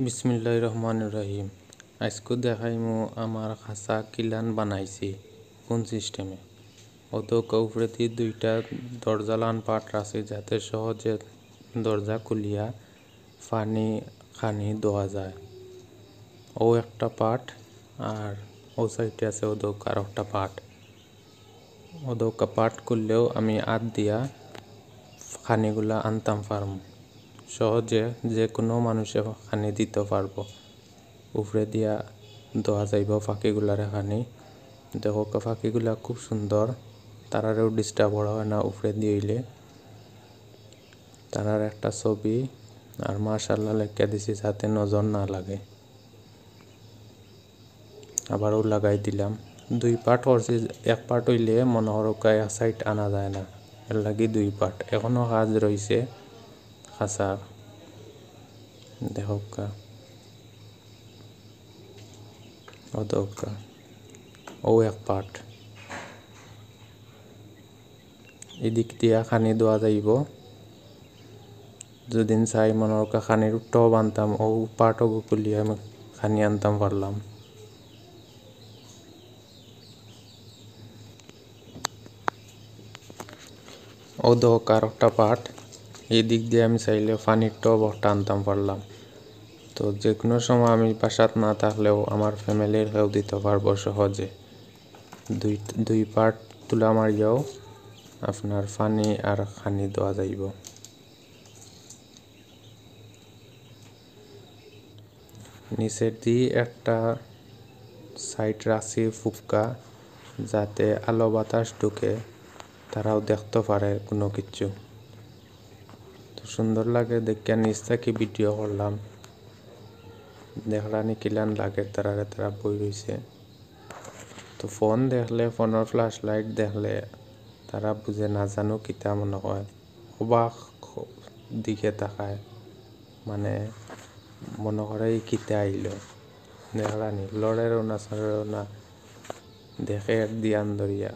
বিসমিল্লাহির রহমানির রহিম। আজকে দেখাইমু আমার খাঁচা কিলান বানাইছি কোন সিস্টেমে। অত উপরেতে দুইটা দরজালান পাট আছে যাতে সহজে দরজা খুলিয়া পানি খানি দেওয়া যায়। ও একটা পাট আর ও সাইডে আছে ওদক আর একটা পাট। ওদক পাট করলেও আমি হাত দিয়া খানিগুলা আনতাম পারম। সহজে যে কোনো মানুষে খানি দিতে পারবো। উপরে দিয়া দেওয়া যাইব ফাঁকিগুলারে খানি। দেখো ফাঁকিগুলা খুব সুন্দর, তারারেও ডিস্টার্ব করা হয় না উপরে দিইলে। তারার একটা ছবি আর মাশাআল্লাহ লেখা দিছি যাতে নজর না লাগে। আবারও লাগাই দিলাম। দুই পার্ট করছি, এক পার্ট হইলে মনে করো এক সাইড আনা যায় না, এর লাগি দুই পার্ট। এখনো কাজ রয়েছে খাঁচার। দেখা ও দৌকা ও এক পার্ট। এদিক দিয়া খানি দেওয়া যাইব। যদিন চাই মনে খানির টব আনতাম, ও পার্টও খুলিয়ে আমি খানি আনতাম পারলাম। ও দোক আর একটা পাট। এই দিক দিয়ে আমি চাইলে পানির টব একটা আনতাম পারলাম। তো যে কোনো সময় আমি বাসাত না থাকলেও আমার ফ্যামিলির কেউ দিতে পারবো সহজে। দুই পার্ট তুলা মারিয়াও আপনার পানি আর খানি দেওয়া যাইব। নিচের দিয়ে একটা সাইড রাখছি ফুক্কা, যাতে আলো বাতাস ঢুকে তারাও দেখতে পারে কোনো কিছু। তো সুন্দর লাগে দেখে নিচ থেকে ভিডিও করলাম। দেখলানি কিলান লাগে তারা বই রয়েছে। তো ফোন দেখলে, ফোনের ফ্ল্যাশ লাইট দেখলে তারা বুঝে না জানো কিতা মনে হয়, অবাক দিকে তাকায়, মানে মনে করে কিতা আইল। দেখলানি লড়েরও না সারেরও না, দেখে দিয়ান ধরিয়া।